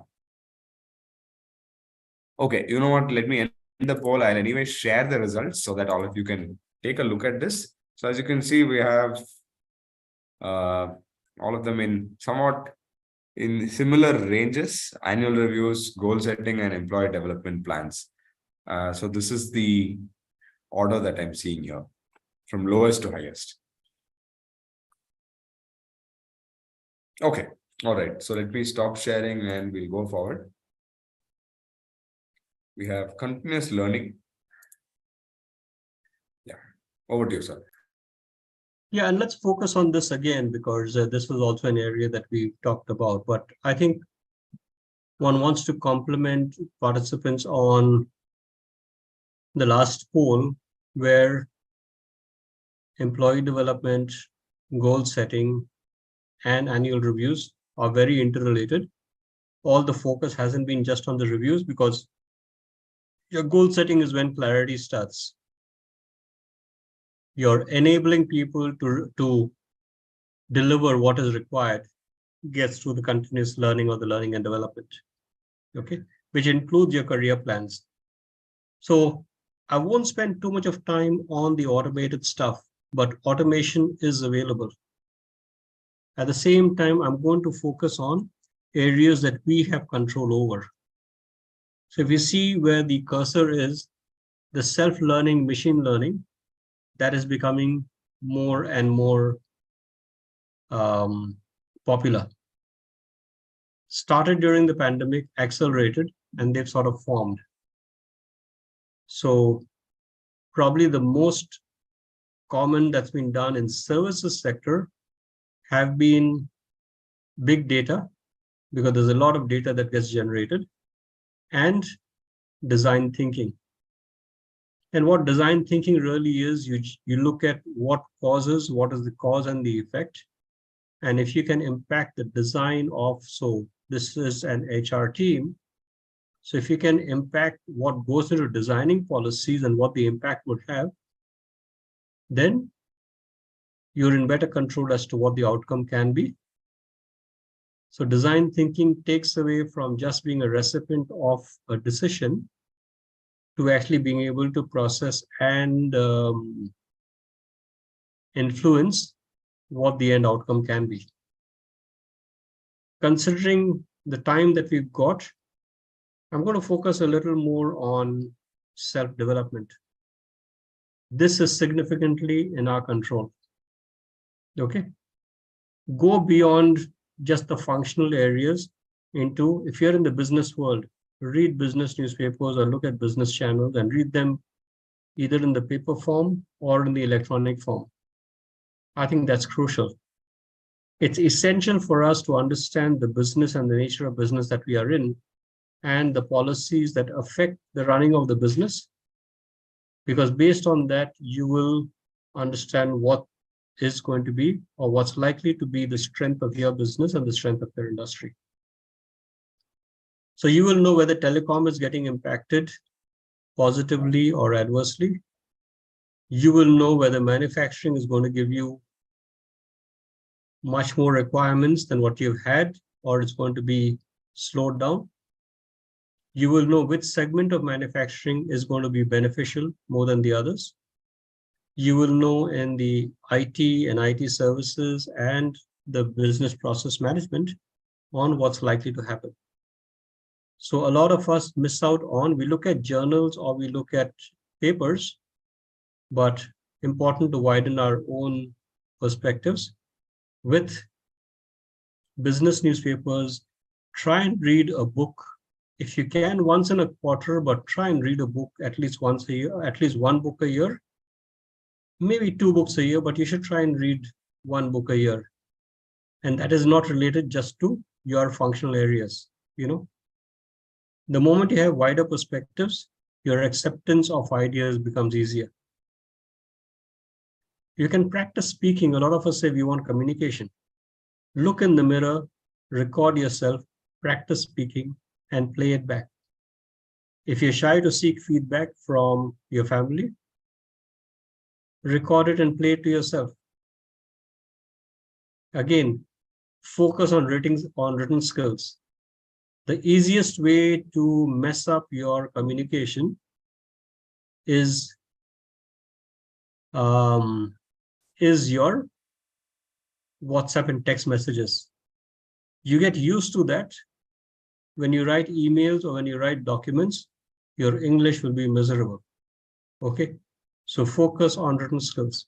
Okay, you know what? Let me end the poll. I'll anyway share the results so that all of you can take a look at this. So as you can see, we have all of them in somewhat in similar ranges: annual reviews, goal setting, and employee development plans. So this is the order that I'm seeing here, from lowest to highest. Okay, all right. So let me stop sharing and we'll go forward. We have continuous learning. Yeah, over to you, sir. Yeah, and let's focus on this again because this was also an area that we talked about. But I think one wants to compliment participants on the last poll where employee development, goal setting, and annual reviews are very interrelated. All the focus hasn't been just on the reviews because your goal setting is when clarity starts. You're enabling people to deliver what is required gets through the continuous learning or the learning and development, okay, which includes your career plans. So I won't spend too much of time on the automated stuff, but automation is available. At the same time, I'm going to focus on areas that we have control over. So if you see where the cursor is, the self-learning machine learning, that is becoming more and more popular. Started during the pandemic, accelerated, and they've sort of formed. So probably the most common that's been done in services sector have been big data, because there's a lot of data that gets generated, and design thinking. And what design thinking really is, you look at what causes, what is the cause and the effect. And if you can impact the design of, so this is an HR team. So if you can impact what goes into designing policies and what the impact would have, then you're in better control as to what the outcome can be. So design thinking takes away from just being a recipient of a decision to actually being able to process and influence what the end outcome can be. Considering the time that we've got, I'm going to focus a little more on self-development. This is significantly in our control. Okay. Go beyond just the functional areas into, if you're in the business world, read business newspapers or look at business channels and read them either in the paper form or in the electronic form. I think that's crucial. It's essential for us to understand the business and the nature of business that we are in and the policies that affect the running of the business, because based on that, you will understand what is going to be or what's likely to be the strength of your business and the strength of your industry. So you will know whether telecom is getting impacted positively or adversely. You will know whether manufacturing is going to give you much more requirements than what you've had, or it's going to be slowed down. You will know which segment of manufacturing is going to be beneficial more than the others. You will know in the IT and IT services and the business process management on what's likely to happen. So a lot of us miss out on, we look at journals or we look at papers, but important to widen our own perspectives. With business newspapers, try and read a book. If you can, once in a quarter, but try and read a book at least once a year, at least one book a year, maybe 2 books a year, but you should try and read 1 book a year. And that is not related just to your functional areas. The moment you have wider perspectives, your acceptance of ideas becomes easier. You can practice speaking. A lot of us say we want communication. Look in the mirror, record yourself, practice speaking, and play it back. If you're shy to seek feedback from your family, record it and play it to yourself. Again, focus on written skills. The easiest way to mess up your communication is your WhatsApp and text messages. You get used to that. When you write emails or when you write documents, your English will be miserable. Okay, so focus on written skills.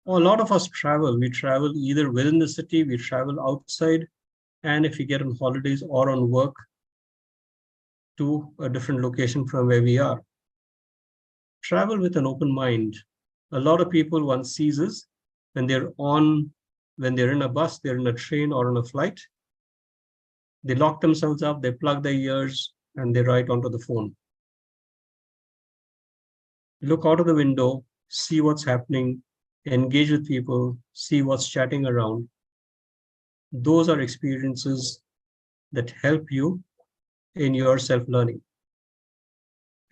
A lot of us travel. We travel either within the city, we travel outside, and if we get on holidays or on work to a different location from where we are. Travel with an open mind. A lot of people one sees is when they're in a bus, they're in a train or on a flight, they lock themselves up, they plug their ears, and they write onto the phone. Look out of the window, see what's happening, engage with people, see what's chatting around. Those are experiences that help you in your self-learning.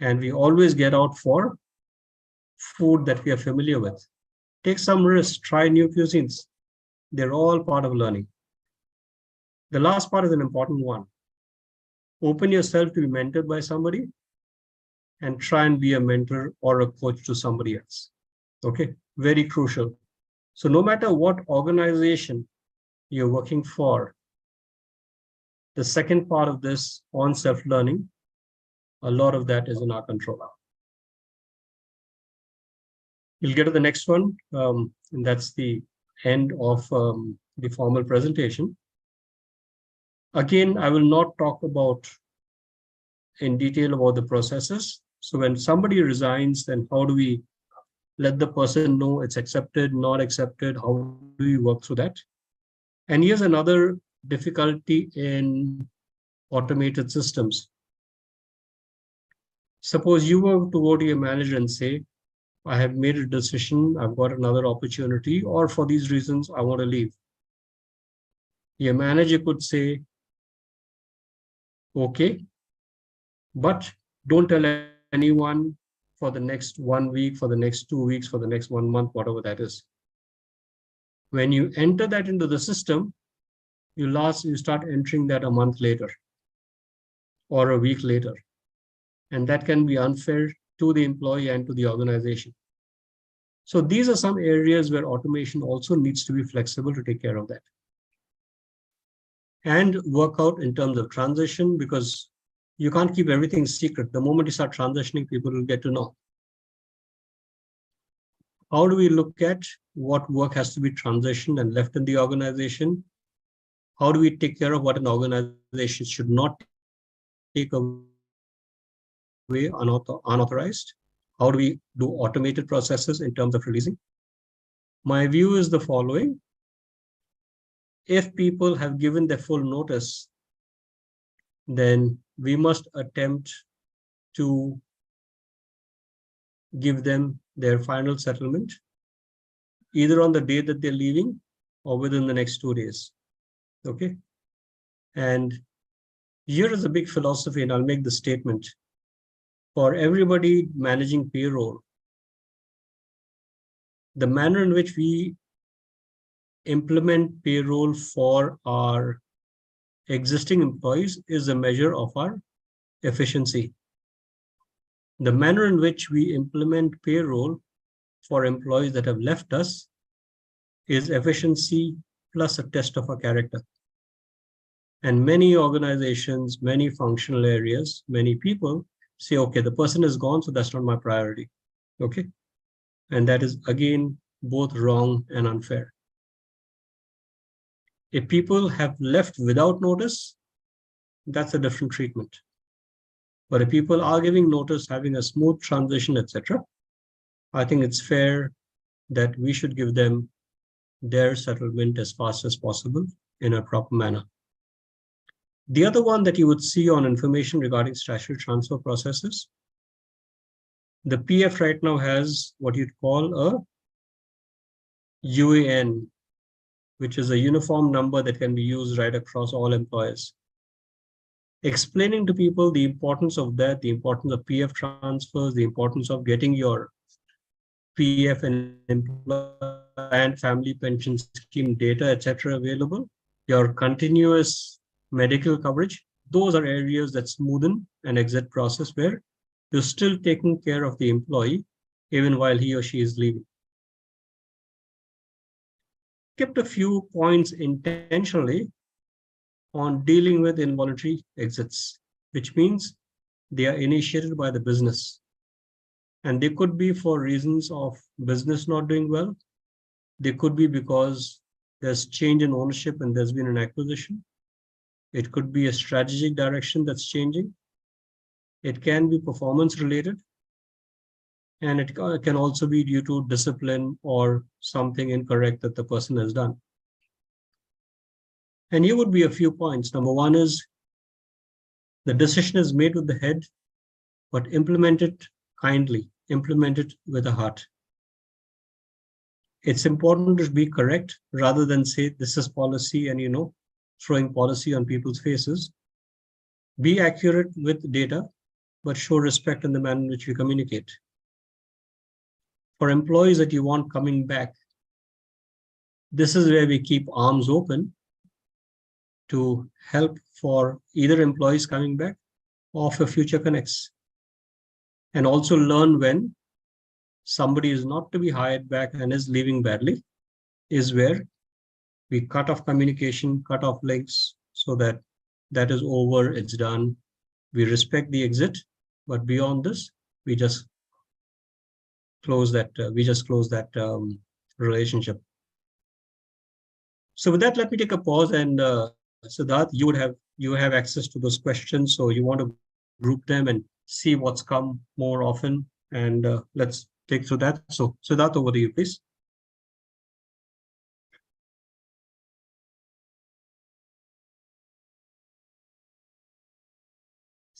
And we always get out for food that we are familiar with. Take some risks, try new cuisines. They're all part of learning. The last part is an important one. Open yourself to be mentored by somebody and try and be a mentor or a coach to somebody else. Okay, very crucial. So no matter what organization you're working for, the second part of this on self-learning, a lot of that is in our control. We'll get to the next one, and that's the end of the formal presentation. Again, I will not talk about in detail about the processes. So when somebody resigns, then how do we let the person know it's accepted, not accepted? How do we work through that? And here's another difficulty in automated systems. Suppose you were to go to your manager and say, I have made a decision, I've got another opportunity, or for these reasons, I want to leave. Your manager could say, okay, but don't tell anyone for the next 1 week, for the next 2 weeks, for the next 1 month, whatever that is. When you enter that into the system, you start entering that a month later or a week later. And that can be unfair to the employee and to the organization. So these are some areas where automation also needs to be flexible to take care of that. And work out in terms of transition, because you can't keep everything secret. The moment you start transitioning, people will get to know. How do we look at what work has to be transitioned and left in the organization? How do we take care of what an organization should not take away unauthorized? How do we do automated processes in terms of releasing? My view is the following. If people have given their full notice, then we must attempt to give them their final settlement, either on the day that they're leaving or within the next 2 days. Okay. And here is a big philosophy, and I'll make the statement. For everybody managing payroll, the manner in which we implement payroll for our existing employees is a measure of our efficiency. The manner in which we implement payroll for employees that have left us is efficiency plus a test of our character. And many organizations, many functional areas, many people say, okay, the person is gone, so that's not my priority. Okay. And that is, again, both wrong and unfair. If people have left without notice, that's a different treatment. But if people are giving notice, having a smooth transition, etc., I think it's fair that we should give them their settlement as fast as possible in a proper manner. The other one that you would see on information regarding statutory transfer processes, the PF right now has what you'd call a UAN, which is a uniform number that can be used right across all employers. Explaining to people the importance of that, the importance of PF transfers, the importance of getting your PF and family pension scheme data, etc., available, your continuous medical coverage, those are areas that smoothen an exit process where you're still taking care of the employee even while he or she is leaving. Kept a few points intentionally on dealing with involuntary exits, which means they are initiated by the business. And they could be for reasons of business not doing well. They could be because there's change in ownership and there's been an acquisition. It could be a strategic direction that's changing. It can be performance related. And it can also be due to discipline or something incorrect that the person has done. And here would be a few points. Number one is the decision is made with the head, but implement it kindly, implement it with a heart. It's important to be correct rather than say this is policy and, throwing policy on people's faces. Be accurate with data, but show respect in the manner in which we communicate. For employees that you want coming back, this is where we keep arms open to help for either employees coming back or for future connects. And also learn when somebody is not to be hired back and is leaving badly, is where we cut off communication, cut off links, so that that is over, it's done. We respect the exit, but beyond this, we just close that. Relationship. So with that, let me take a pause. And Siddharth, you have access to those questions, so you want to group them and see what's come more often, and let's take through that. So Siddharth, over to you, please.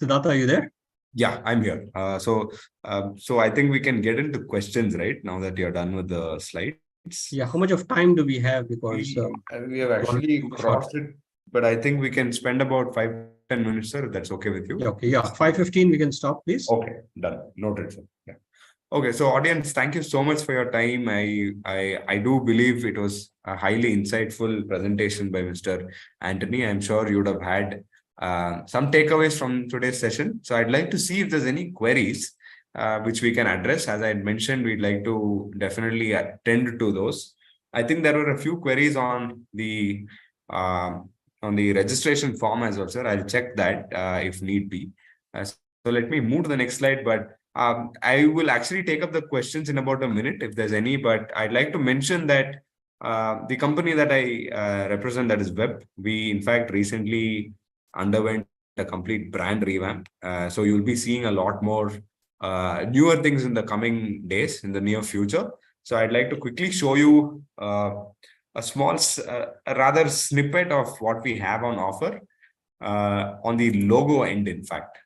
Siddharth, are you there? Yeah, I'm here. So I think we can get into questions right now that you're done with the slides. Yeah, how much of time do we have? Because we have actually crossed it, but I think we can spend about 5-10 minutes, sir. If that's okay with you. Yeah, okay, yeah, 5:15 we can stop, please. Okay, done. Noted, sir. Yeah. Okay, so audience, thank you so much for your time. I do believe it was a highly insightful presentation by Mr. Anthony. I'm sure you would have had some takeaways from today's session. So I'd like to see if there's any queries which we can address. As I had mentioned, we'd like to definitely attend to those. I think there were a few queries on the registration form as well, sir. I'll check that if need be. So let me move to the next slide, but I will actually take up the questions in about a minute if there's any, but I'd like to mention that the company that I represent, that is Web, we in fact recently underwent a complete brand revamp. So you'll be seeing a lot more newer things in the coming days, in the near future. So I'd like to quickly show you a small, a rather snippet of what we have on offer on the logo end, in fact.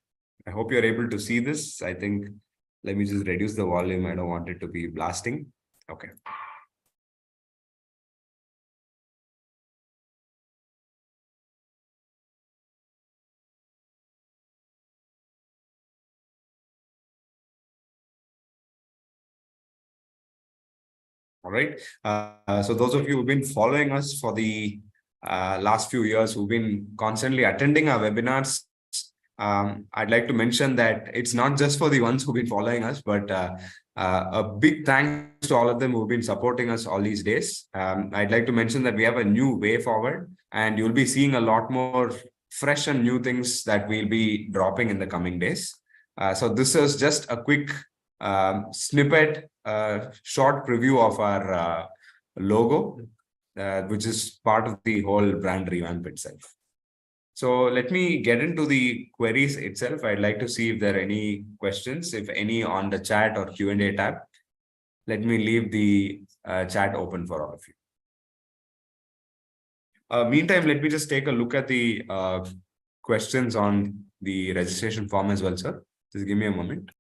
I hope you're able to see this. I think, let me just reduce the volume. I don't want it to be blasting. Okay. All right. So those of you who've been following us for the last few years, who've been constantly attending our webinars, I'd like to mention that it's not just for the ones who've been following us, but a big thanks to all of them who've been supporting us all these days. I'd like to mention that we have a new way forward, and you'll be seeing a lot more fresh and new things that we'll be dropping in the coming days. So this is just a quick snippet, short preview of our logo, which is part of the whole brand revamp itself. So let me get into the queries itself. I'd like to see if there are any questions, if any, on the chat or Q&A tab. Let me leave the chat open for all of you. Meantime, let me just take a look at the questions on the registration form as well, sir. Just give me a moment.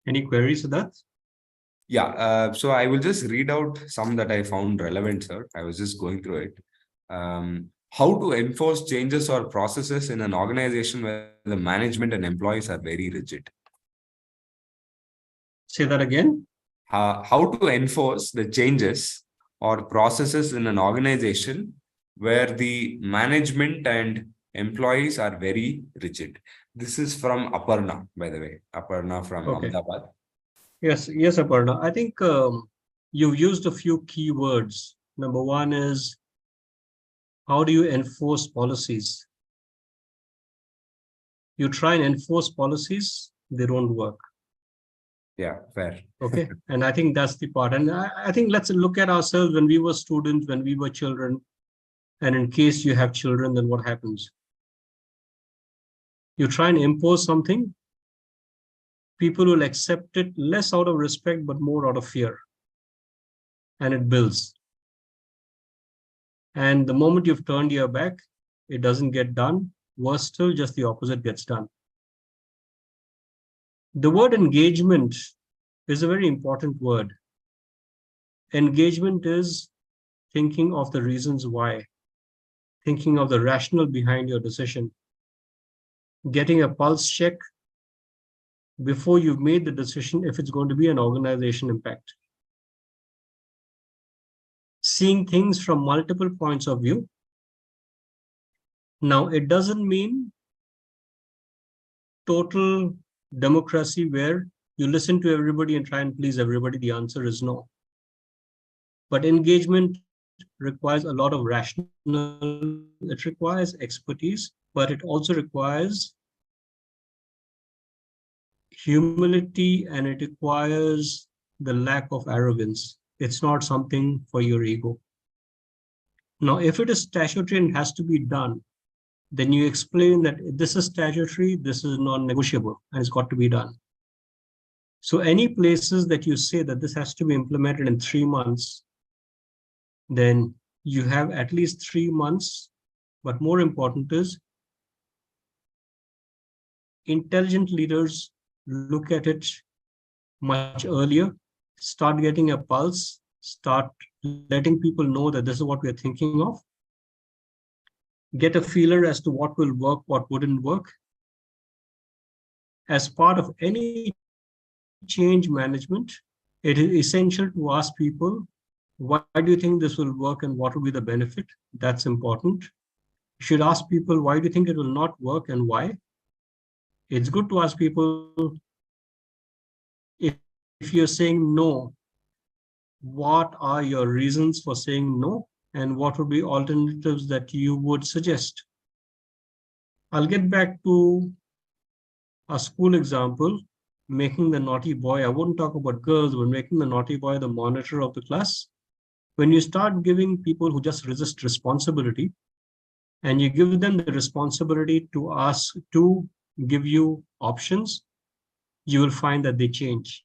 Any queries to that? Yeah, so I will just read out some that I found relevant, sir. I was just going through it. How to enforce changes or processes in an organization where the management and employees are very rigid? Say that again. How to enforce the changes or processes in an organization where the management and employees are very rigid. This is from Aparna, by the way. Aparna from Ahmedabad. Yes, Aparna. I think you've used a few keywords. Number one is, how do you enforce policies? You try and enforce policies, they don't work. Yeah, fair. Okay. And I think that's the part. And I think let's look at ourselves when we were students, when we were children. And in case you have children, then what happens? You try and impose something, people will accept it less out of respect, but more out of fear. And it builds. And the moment you've turned your back, it doesn't get done, worse still, just the opposite gets done. The word engagement is a very important word. Engagement is thinking of the reasons why, thinking of the rationale behind your decision, getting a pulse check before you've made the decision if it's going to be an organization impact. Seeing things from multiple points of view. Now, it doesn't mean total democracy where you listen to everybody and try and please everybody. The answer is no. But engagement requires a lot of rationale. It requires expertise, but it also requires humility, and it requires the lack of arrogance. It's not something for your ego. Now, if it is statutory and has to be done, then you explain that this is statutory, this is non-negotiable, and it's got to be done. So any places that you say that this has to be implemented in 3 months, then you have at least 3 months. But more important is intelligent leaders look at it much earlier, start getting a pulse, start letting people know that this is what we're thinking of, get a feeler as to what will work, what wouldn't work. As part of any change management, it is essential to ask people, why do you think this will work and what will be the benefit? That's important. You should ask people, why do you think it will not work and why? It's good to ask people, if you're saying no, what are your reasons for saying no? And what would be alternatives that you would suggest? I'll get back to a school example, making the naughty boy. I wouldn't talk about girls, but making the naughty boy the monitor of the class. When you start giving people who just resist responsibility, and you give them the responsibility to ask, to give you options, you will find that they change.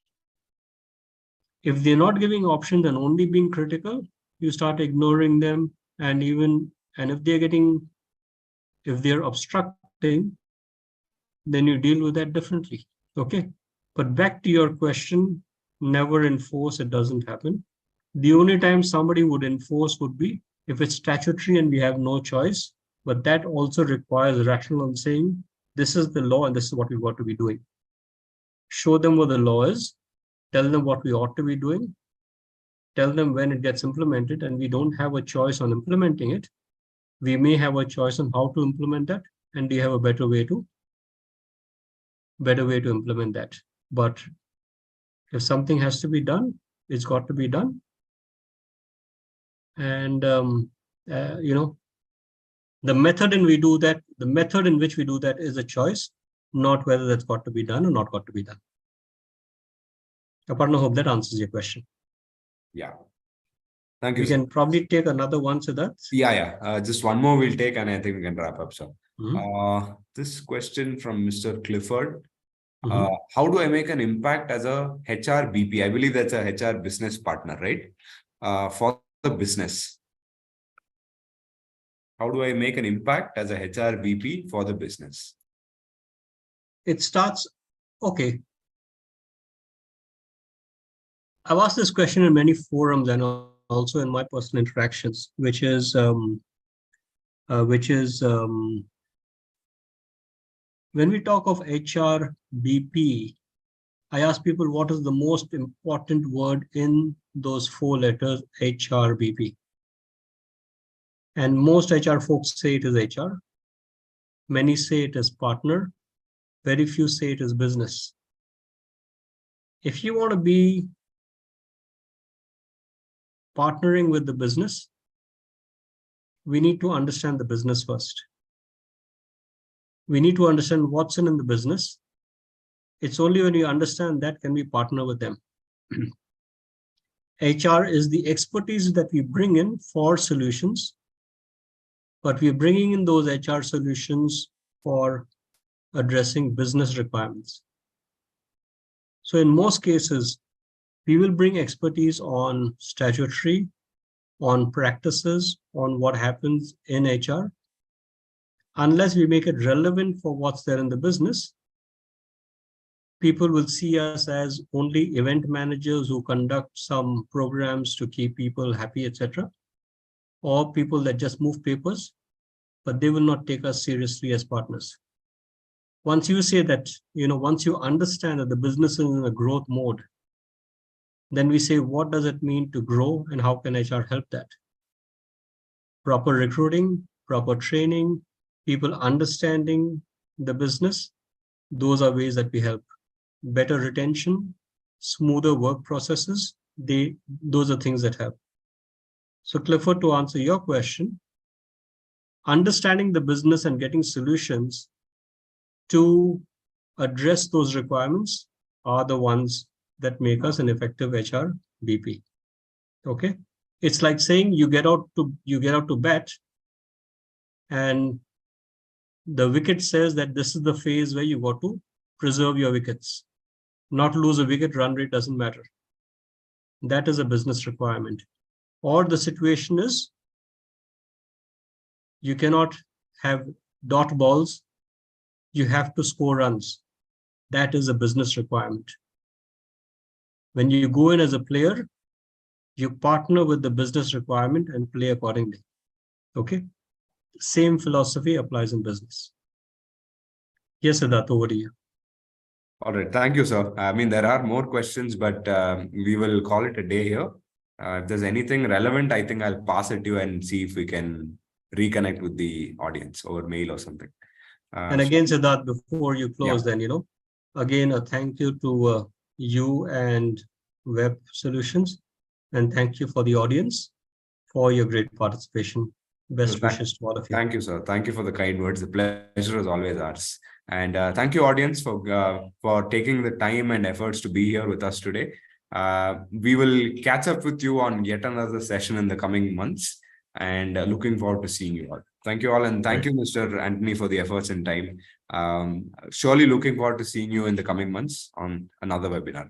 If they're not giving options and only being critical, you start ignoring them. And if they're obstructing, then you deal with that differently. Okay. But back to your question, never enforce, it doesn't happen. The only time somebody would enforce would be if it's statutory and we have no choice, but that also requires rational saying, this is the law and this is what we've got to be doing. Show them what the law is, tell them what we ought to be doing, tell them when it gets implemented, and we don't have a choice on implementing it. We may have a choice on how to implement that, and we have a better way to implement that. But if something has to be done, it's got to be done. And the method in which we do that is a choice, not whether that's got to be done or not got to be done. Aparna, hope that answers your question. Yeah. Thank you. We can probably take another one, Siddharth. Yeah. Just one more we'll take, and I think we can wrap up, sir. This question from Mr. Clifford. How do I make an impact as a HR BP? I believe that's a HR business partner, right? For the business. How do I make an impact as a HR BP for the business? It starts, okay. I've asked this question in many forums and also in my personal interactions, which is when we talk of HR BP, I ask people what is the most important word in those 4 letters, HR BP. And most HR folks say it is HR. Many say it is partner. Very few say it is business. If you want to be partnering with the business, we need to understand the business first. We need to understand what's in the business. It's only when you understand that can we partner with them. HR is the expertise that we bring in for solutions, but we're bringing in those HR solutions for addressing business requirements. So in most cases, we will bring expertise on statutory, on practices, on what happens in HR. unless we make it relevant for what's there in the business, people will see us as only event managers who conduct some programs to keep people happy, etc., or people that just move papers, but they will not take us seriously as partners. Once you say that, once you understand that the business is in a growth mode, then we say, what does it mean to grow and how can HR help that? Proper recruiting, proper training, people understanding the business, those are ways that we help. Better retention, smoother work processes, those are things that help. So Clifford, to answer your question, understanding the business and getting solutions to address those requirements are the ones that make us an effective HR BP. Okay, it's like saying you get out to bat, and the wicket says that this is the phase where you got to preserve your wickets, not lose a wicket. Run rate doesn't matter. That is a business requirement. Or the situation is you cannot have dot balls. You have to score runs. That is a business requirement. When you go in as a player, you partner with the business requirement and play accordingly. Okay. Same philosophy applies in business. Yes, Siddharth, over to you. All right. Thank you, sir. I mean, there are more questions, but we will call it a day here. If there's anything relevant, I think I'll pass it to you and see if we can reconnect with the audience over mail or something. And again, Siddharth, before you close, Yeah. then, again, a thank you to you and Web Solutions. And thank you for the audience for your great participation. Best wishes to all of you. Thank you, sir. Thank you for the kind words. The pleasure is always ours. And thank you, audience, for taking the time and efforts to be here with us today. We will catch up with you on yet another session in the coming months, and looking forward to seeing you all. Thank you all, and thank you, Mr. Anthony, for the efforts and time. Surely looking forward to seeing you in the coming months on another webinar.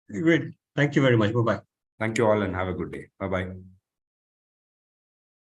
Great. Thank you very much. Bye-bye. Thank you all and have a good day. Bye-bye.